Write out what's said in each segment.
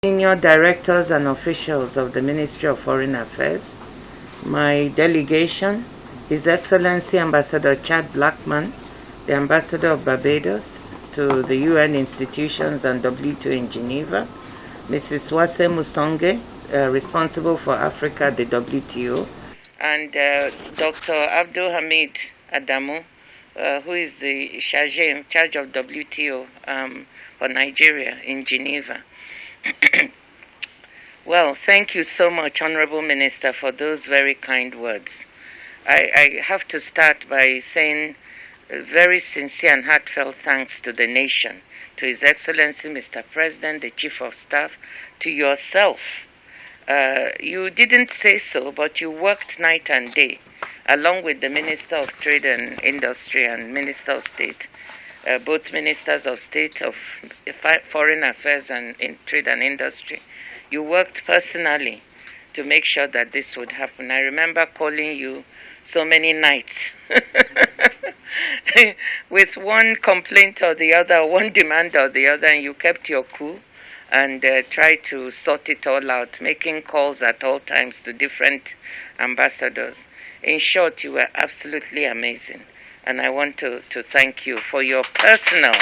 Senior directors and officials of the Ministry of Foreign Affairs, my delegation, His Excellency Ambassador Chad Blackman, the Ambassador of Barbados to the UN institutions and WTO in Geneva, Mrs. Wase Musonge, responsible for Africa at the WTO, and Dr. Abdul Hamid Adamu, who is the in charge of WTO for Nigeria in Geneva. Well, thank you so much, Honorable Minister, for those very kind words. I have to start by saying very sincere and heartfelt thanks to the nation, to His Excellency Mr. President, the Chief of Staff, to yourself. You didn't say so, but you worked night and day, along with the Minister of Trade and Industry and Minister of State, both Ministers of State of Foreign Affairs and in Trade and Industry. You worked personally to make sure that this would happen. I remember calling you so many nights with one complaint or the other, one demand or the other, and you kept your cool and tried to sort it all out, making calls at all times to different ambassadors. In short, you were absolutely amazing. And I want to thank you for your personal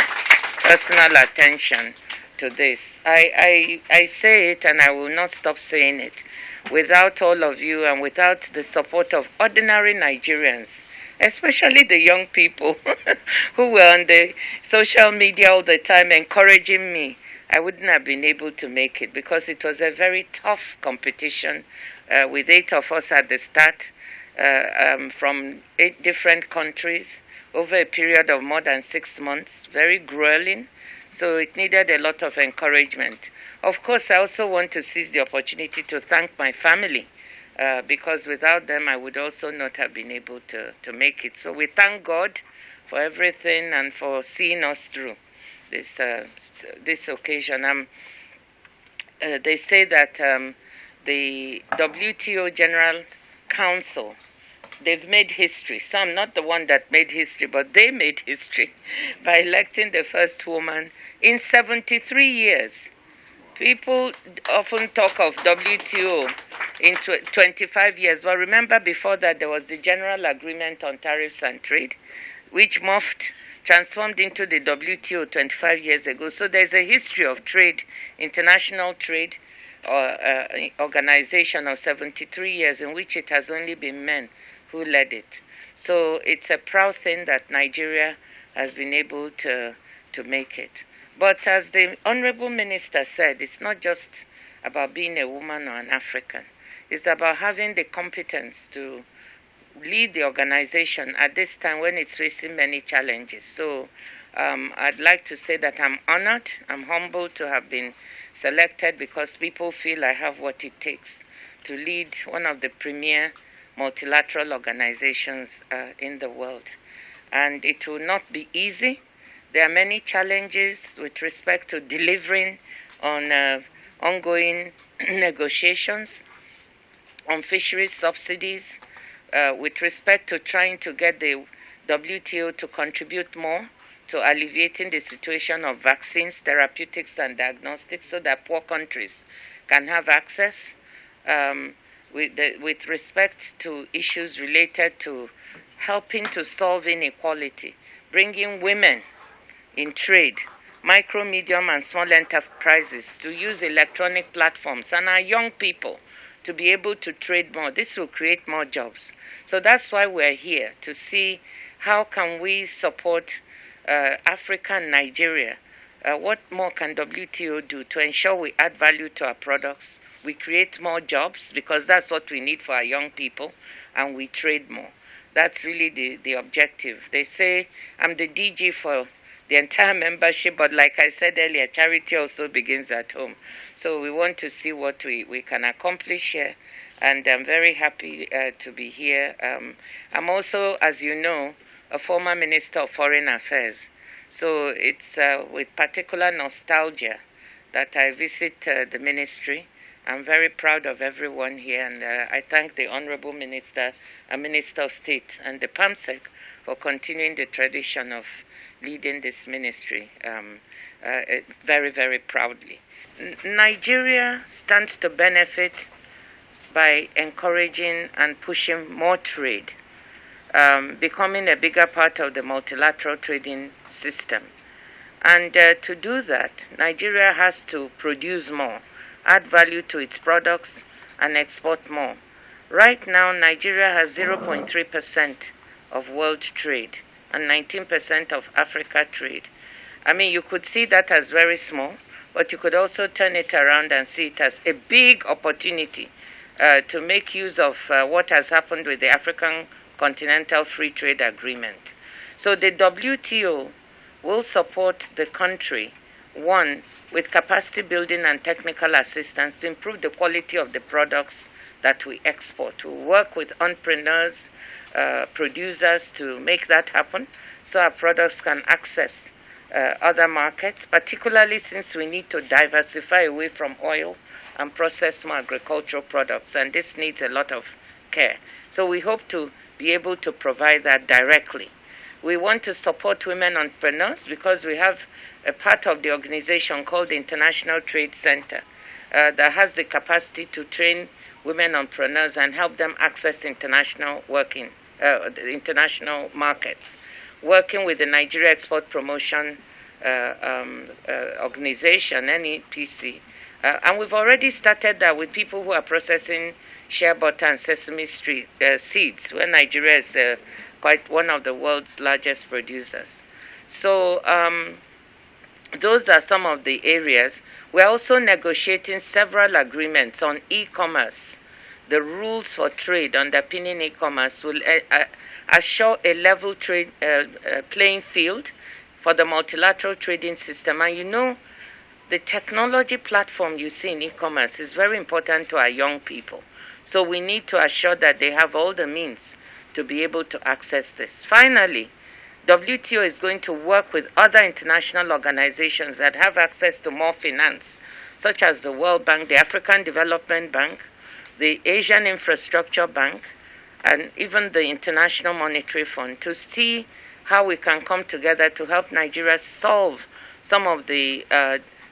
attention to this. I say it and I will not stop saying it. Without all of you and without the support of ordinary Nigerians, especially the young people who were on the social media all the time encouraging me, I wouldn't have been able to make it, because it was a very tough competition with 8 of us at the start. From 8 different countries over a period of more than 6 months, very grueling. So it needed a lot of encouragement. Of course, I also want to seize the opportunity to thank my family, because without them, I would also not have been able to make it. So we thank God for everything and for seeing us through this occasion. They say that the WTO General Council, they've made history. So I'm not the one that made history, but they made history by electing the first woman in 73 years. People often talk of WTO in 25 years, but remember before that there was the General Agreement on Tariffs and Trade, which transformed into the WTO 25 years ago. So there's a history of trade, international trade, organization of 73 years in which it has only been men who led it. So it's a proud thing that Nigeria has been able to make it. But as the Honorable Minister said, it's not just about being a woman or an African. It's about having the competence to lead the organization at this time when it's facing many challenges. So I'd like to say that I'm honored, I'm humbled to have been selected, because people feel I have what it takes to lead one of the premier multilateral organizations in the world. And it will not be easy. There are many challenges with respect to delivering on ongoing negotiations on fisheries subsidies, with respect to trying to get the WTO to contribute more to alleviating the situation of vaccines, therapeutics, and diagnostics so that poor countries can have access, with respect to issues related to helping to solve inequality, bringing women in trade, micro, medium, and small enterprises to use electronic platforms, and our young people to be able to trade more. This will create more jobs. So that's why we're here, to see how can we support Africa and Nigeria. What more can WTO do to ensure we add value to our products, we create more jobs, because that's what we need for our young people, and we trade more. That's really the objective. They say I'm the DG for the entire membership, but like I said earlier, charity also begins at home. So we want to see what we can accomplish here, and I'm very happy to be here. I'm also, as you know, a former Minister of Foreign Affairs. So it's with particular nostalgia that I visit the ministry. I'm very proud of everyone here, and I thank the Honorable Minister and Minister of State and the PAMSEC for continuing the tradition of leading this ministry very, very proudly. Nigeria stands to benefit by encouraging and pushing more trade, becoming a bigger part of the multilateral trading system. And to do that, Nigeria has to produce more, add value to its products, and export more. Right now, Nigeria has 0.3% of world trade and 19% of Africa trade. I mean, you could see that as very small, but you could also turn it around and see it as a big opportunity to make use of what has happened with the African Continental Free Trade Agreement. So the WTO will support the country, one, with capacity building and technical assistance to improve the quality of the products that we export. We work with entrepreneurs, producers to make that happen so our products can access other markets, particularly since we need to diversify away from oil and process more agricultural products, and this needs a lot of care. So we hope to be able to provide that directly. We want to support women entrepreneurs because we have a part of the organization called the International Trade Center that has the capacity to train women entrepreneurs and help them access international international markets. Working with the Nigeria Export Promotion Organization, NEPC. And we've already started that with people who are processing shea butter and sesame seeds, where Nigeria is quite one of the world's largest producers. So those are some of the areas. We're also negotiating several agreements on e-commerce. The rules for trade underpinning e-commerce will assure a level trade playing field for the multilateral trading system. And you know, the technology platform you see in e-commerce is very important to our young people. So we need to assure that they have all the means to be able to access this. Finally, WTO is going to work with other international organizations that have access to more finance, such as the World Bank, the African Development Bank, the Asian Infrastructure Bank, and even the International Monetary Fund, to see how we can come together to help Nigeria solve some of the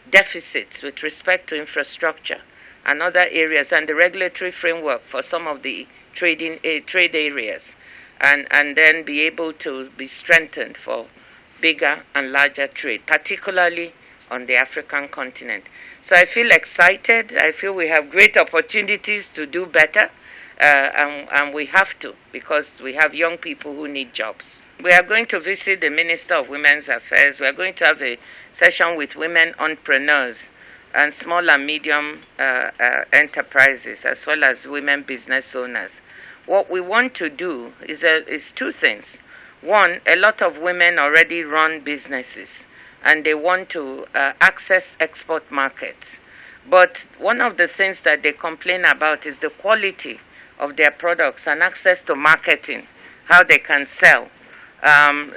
deficits with respect to infrastructure and other areas, and the regulatory framework for some of the trade areas, and then be able to be strengthened for bigger and larger trade, particularly on the African continent. So I feel excited. I feel we have great opportunities to do better, and we have to, because we have young people who need jobs. We are going to visit the Minister of Women's Affairs. We are going to have a session with women entrepreneurs and small and medium enterprises, as well as women business owners. What we want to do is two things. One, a lot of women already run businesses, and they want to access export markets. But one of the things that they complain about is the quality of their products and access to marketing, how they can sell.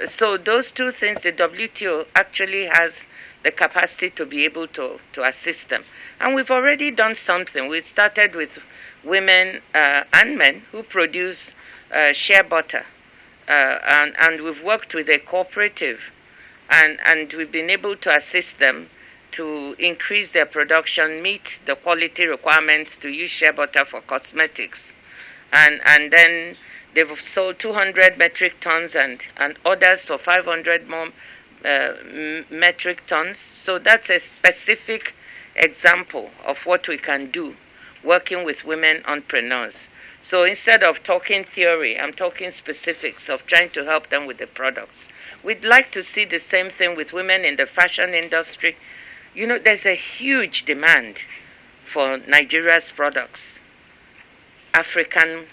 So those two things, the WTO actually has the capacity to be able to assist them. And we've already done something. We started with women and men who produce shea butter. And we've worked with a cooperative, and we've been able to assist them to increase their production, meet the quality requirements to use shea butter for cosmetics. And then they've sold 200 metric tons and orders for 500 more metric tons. So that's a specific example of what we can do working with women entrepreneurs. So instead of talking theory, I'm talking specifics of trying to help them with the products. We'd like to see the same thing with women in the fashion industry. You know, there's a huge demand for Nigeria's products, African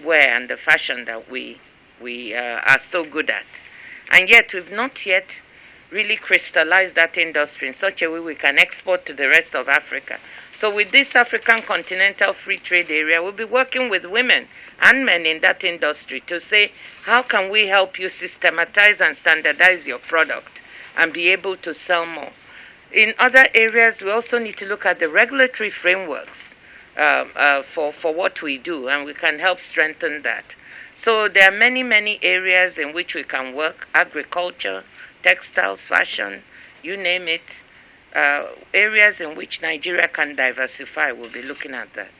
wear and the fashion that we are so good at. And yet we've not yet really crystallized that industry in such a way we can export to the rest of Africa. So with this African Continental Free Trade Area, we'll be working with women and men in that industry to say, how can we help you systematize and standardize your product and be able to sell more? In other areas, we also need to look at the regulatory frameworks for what we do, and we can help strengthen that. So there are many, many areas in which we can work: agriculture, textiles, fashion, you name it. areas in which Nigeria can diversify, we'll be looking at that.